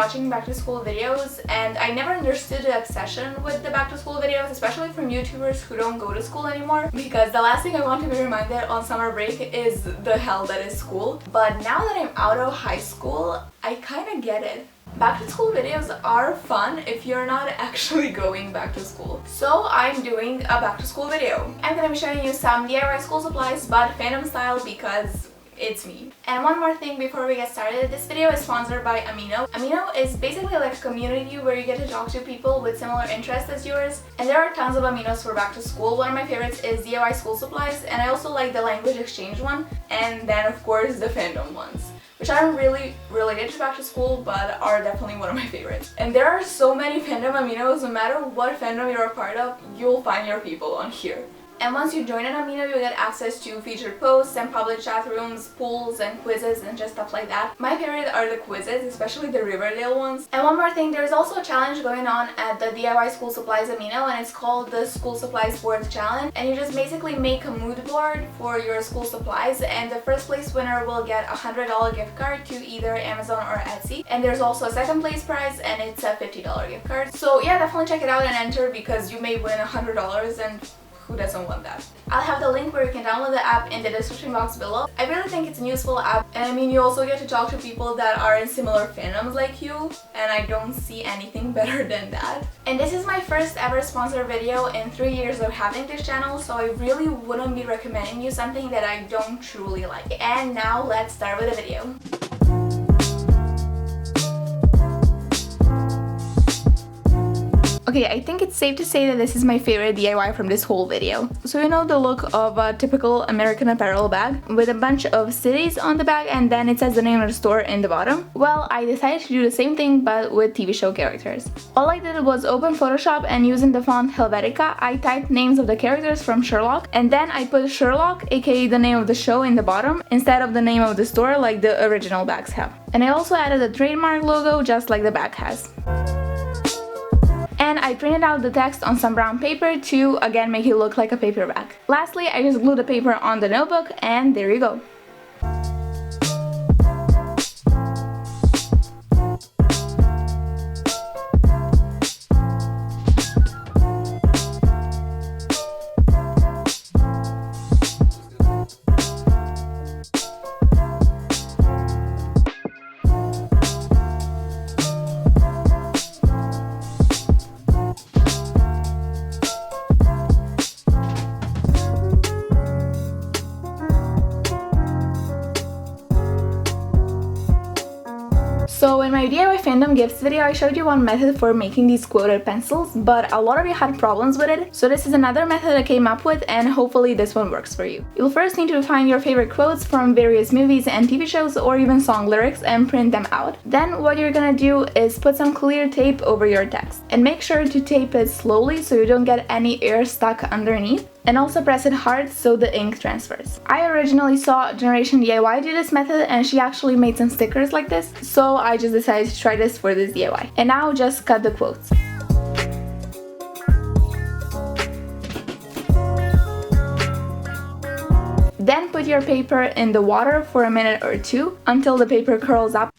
watching back to school videos, and I never understood the obsession with the back to school videos, especially from YouTubers who don't go to school anymore, because the last thing I want to be reminded on summer break is the hell that is school. But now that I'm out of high school, I kind of get it. Back to school videos are fun if you're not actually going back to school. So I'm doing a back to school video. I'm gonna be showing you some DIY school supplies, but fandom style, because it's me. And one more thing before we get started, this video is sponsored by Amino. Amino is basically like a community where you get to talk to people with similar interests as yours, and there are tons of Aminos for back to school. One of my favorites is DIY school supplies, and I also like the language exchange one, and then of course the fandom ones, which aren't really related to back to school but are definitely one of my favorites. And there are so many fandom Aminos. No matter what fandom you're a part of, you'll find your people on here. And once you join an Amino, you'll get access to featured posts and public chat rooms, polls and quizzes and just stuff like that. My favorite are the quizzes, especially the Riverdale ones. And one more thing, there's also a challenge going on at the DIY School Supplies Amino, and it's called the School Supplies Board Challenge. And you just basically make a mood board for your school supplies, and the first place winner will get a $100 gift card to either Amazon or Etsy. And there's also a second place prize, and it's a $50 gift card. So yeah, definitely check it out and enter, because you may win $100, and who doesn't want that? I'll have the link where you can download the app in the description box below. I really think it's a useful app, and I mean, you also get to talk to people that are in similar fandoms like you, and I don't see anything better than that. And this is my first ever sponsored video in 3 years of having this channel, so I really wouldn't be recommending you something that I don't truly like. And now let's start with the video. Okay, I think it's safe to say that this is my favorite DIY from this whole video. So you know the look of a typical American Apparel bag with a bunch of cities on the bag, and then it says the name of the store in the bottom? Well, I decided to do the same thing but with TV show characters. All I did was open Photoshop, and using the font Helvetica, I typed names of the characters from Sherlock, and then I put Sherlock, aka the name of the show, in the bottom instead of the name of the store like the original bags have. And I also added a trademark logo just like the bag has. And I printed out the text on some brown paper to again make it look like a paperback. Lastly, I just glued the paper on the notebook, and there you go. So in my DIY fandom gifts video, I showed you one method for making these quoted pencils, but a lot of you had problems with it, so this is another method I came up with, and hopefully this one works for you. You'll first need to find your favorite quotes from various movies and TV shows, or even song lyrics, and print them out. Then what you're gonna do is put some clear tape over your text, and make sure to tape it slowly so you don't get any air stuck underneath. And also press it hard so the ink transfers. I originally saw Generation DIY do this method, and she actually made some stickers like this, so I just decided to try this for this DIY. And now just cut the quotes. Then put your paper in the water for a minute or two until the paper curls up.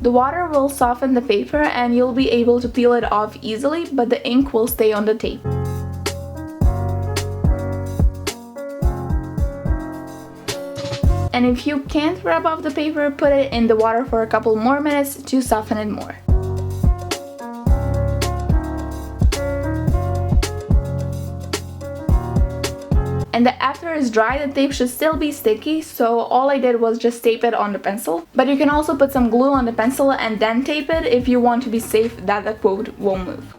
The water will soften the paper and you'll be able to peel it off easily, but the ink will stay on the tape. And if you can't rub off the paper, put it in the water for a couple more minutes to soften it more. And after it's dry, the tape should still be sticky, so all I did was just tape it on the pencil. But you can also put some glue on the pencil and then tape it if you want to be safe that the quote won't move.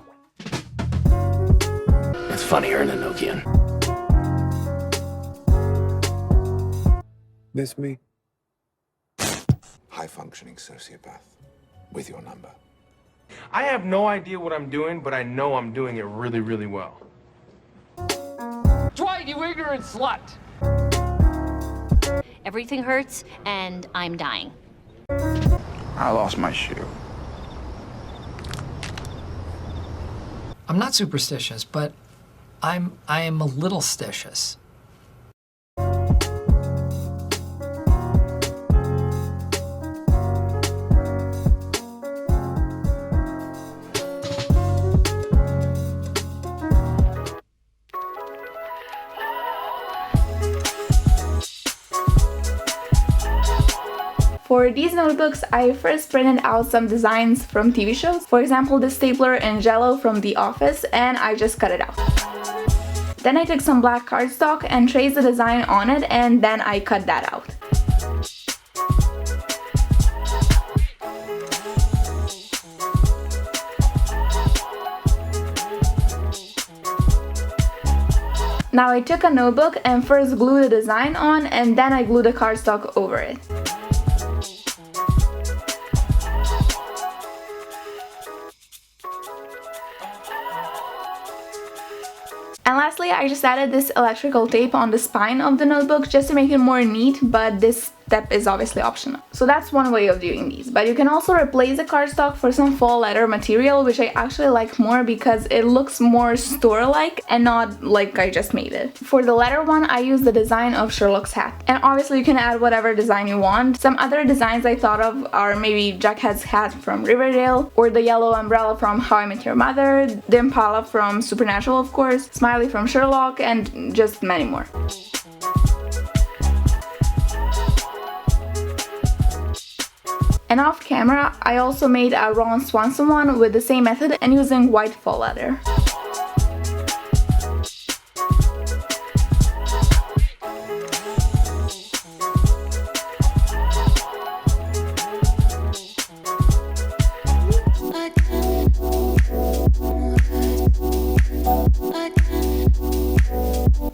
It's funnier than Nokian. Miss me? High-functioning sociopath. With your number. I have no idea what I'm doing, but I know I'm doing it really, really well. Dwight, you ignorant slut! Everything hurts, and I'm dying. I lost my shoe. I'm not superstitious, but I am a little stitious. For these notebooks, I first printed out some designs from TV shows. For example, this stapler in Jello from The Office, and I just cut it out. Then I took some black cardstock and traced the design on it, and then I cut that out. Now I took a notebook and first glued the design on, and then I glued the cardstock over it. And lastly, I just added this electrical tape on the spine of the notebook just to make it more neat, but this step is obviously optional. So that's one way of doing these, but you can also replace the cardstock for some fall leather material, which I actually like more because it looks more store-like and not like I just made it. For the leather one, I used the design of Sherlock's hat, and obviously you can add whatever design you want. Some other designs I thought of are maybe Jughead's hat from Riverdale, or the yellow umbrella from How I Met Your Mother, the Impala from Supernatural of course, Smiley from Sherlock, and just many more. And off camera, I also made a Ron Swanson one with the same method and using white faux leather.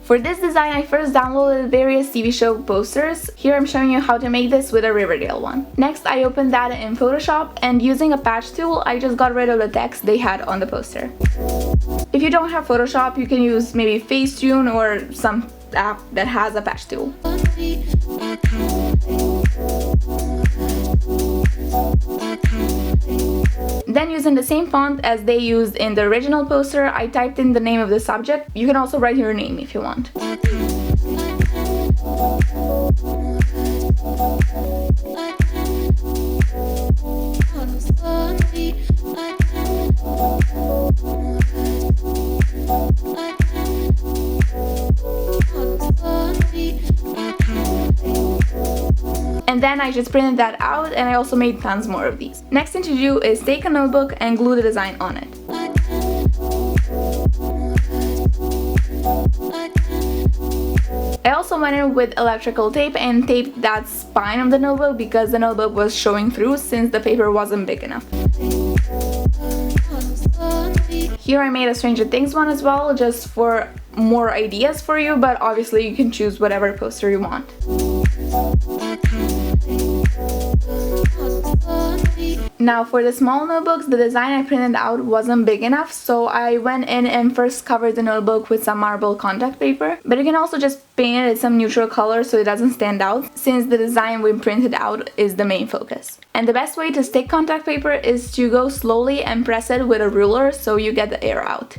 For this design, I first downloaded various TV show posters. Here I'm showing you how to make this with a Riverdale one. Next, I opened that in Photoshop, and using a patch tool, I just got rid of the text they had on the poster. If you don't have Photoshop, you can use maybe Facetune or some app that has a patch tool. Then using the same font as they used in the original poster, I typed in the name of the subject. You can also write your name if you want. And then I just printed that out, and I also made tons more of these. Next thing to do is take a notebook and glue the design on it. I also went in with electrical tape and taped that spine of the notebook because the notebook was showing through since the paper wasn't big enough. Here I made a Stranger Things one as well, just for more ideas for you, but obviously you can choose whatever poster you want. Now for the small notebooks, the design I printed out wasn't big enough, so I went in and first covered the notebook with some marble contact paper, but you can also just paint it some neutral color so it doesn't stand out, since the design we printed out is the main focus. And the best way to stick contact paper is to go slowly and press it with a ruler so you get the air out.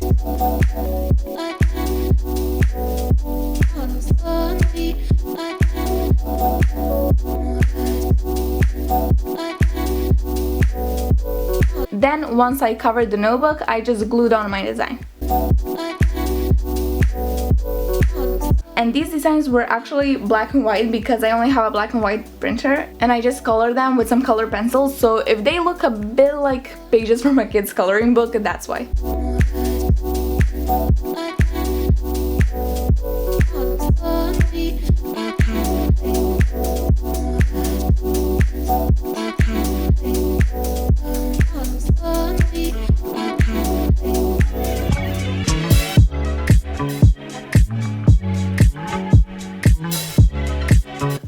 Then, once I covered the notebook, I just glued on my design. And these designs were actually black and white because I only have a black and white printer, and I just colored them with some color pencils, so if they look a bit like pages from a kid's coloring book, that's why.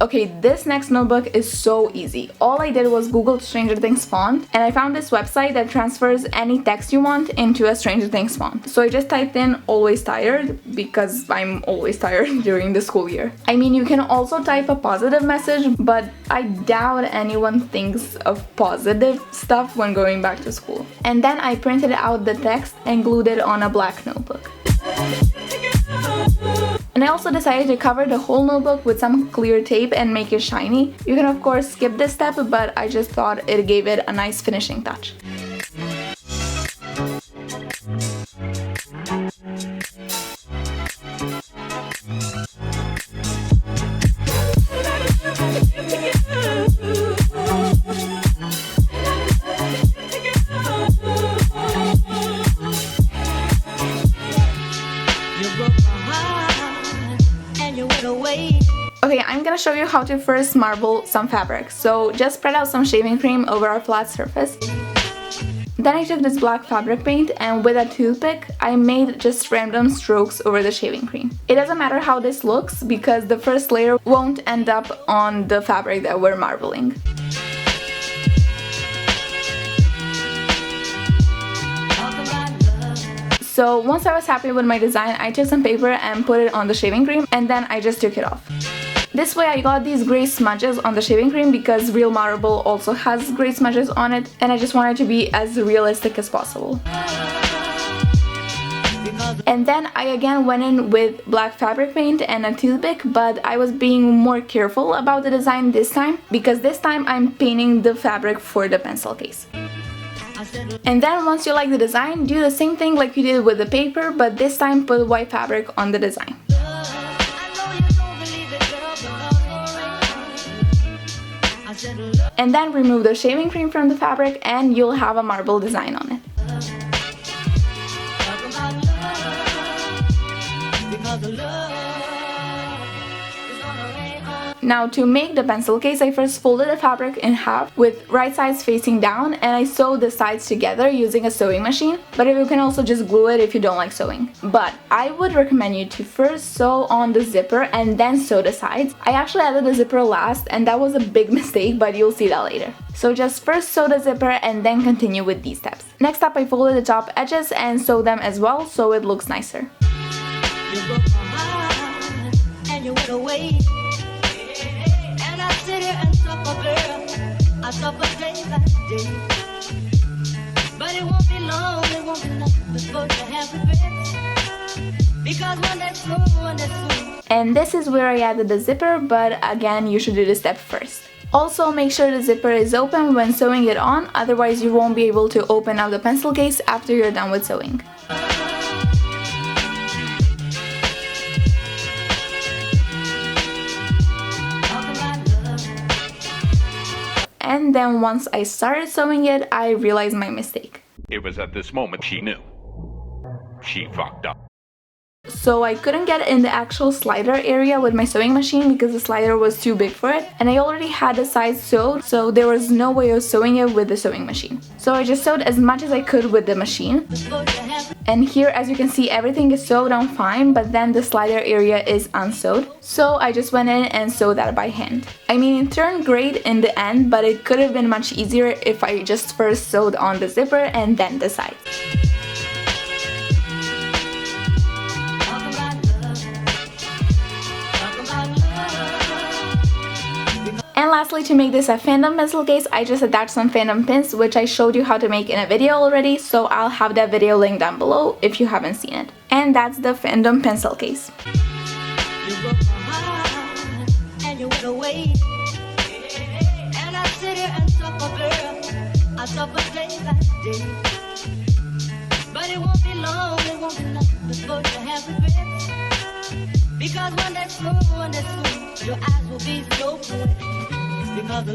Okay, this next notebook is so easy. All I did was Google Stranger Things font, and I found this website that transfers any text you want into a Stranger Things font. So I just typed in always tired because I'm always tired during the school year. I mean, you can also type a positive message, but I doubt anyone thinks of positive stuff when going back to school. And then I printed out the text and glued it on a black notebook. And I also decided to cover the whole notebook with some clear tape and make it shiny. You can of course skip this step, but I just thought it gave it a nice finishing touch. gonna show you how to first marble some fabric. So just spread out some shaving cream over a flat surface. Then I took this black fabric paint and with a toothpick I made just random strokes over the shaving cream. It doesn't matter how this looks because the first layer won't end up on the fabric that we're marbling. So once I was happy with my design, I took some paper and put it on the shaving cream and then I just took it off. This way I got these gray smudges on the shaving cream because real marble also has gray smudges on it and I just wanted to be as realistic as possible. And then I again went in with black fabric paint and a toothpick, but I was being more careful about the design this time because this time I'm painting the fabric for the pencil case. And then once you like the design, do the same thing like you did with the paper, but this time put white fabric on the design. And then remove the shaving cream from the fabric and you'll have a marble design on it. Now to make the pencil case, I first folded the fabric in half with right sides facing down and I sewed the sides together using a sewing machine, but you can also just glue it if you don't like sewing. But I would recommend you to first sew on the zipper and then sew the sides. I actually added the zipper last and that was a big mistake, but you'll see that later. So just first sew the zipper and then continue with these steps. Next up I folded the top edges and sewed them as well so it looks nicer. You broke my heart and you went away. I sit here and suffer, girl. I suffer day by day. But it won't be long, it won't be long before you have regrets. Because one that's soon. And this is where I added the zipper, but again, you should do the step first. Also, make sure the zipper is open when sewing it on, otherwise you won't be able to open up the pencil case after you're done with sewing. And then once I started sewing it, I realized my mistake. It was at this moment she knew. She fucked up. So I couldn't get in the actual slider area with my sewing machine because the slider was too big for it and I already had the sides sewed, so there was no way of sewing it with the sewing machine. So I just sewed as much as I could with the machine. And here, as you can see, everything is sewed on fine, but then the slider area is unsewed. So I just went in and sewed that by hand. I mean, it turned great in the end, but it could have been much easier if I just first sewed on the zipper and then the sides. And lastly, to make this a Fandom pencil case, I just attached some Fandom pins, which I showed you how to make in a video already, so I'll have that video linked down below if you haven't seen it. And that's the Fandom pencil case. You broke my heart and you went away. And I sit here and suffer, girl. I suffer day by day. But it won't be long, it won't be long before you have regrets. Because one that's soon, your eyes will be so good. Because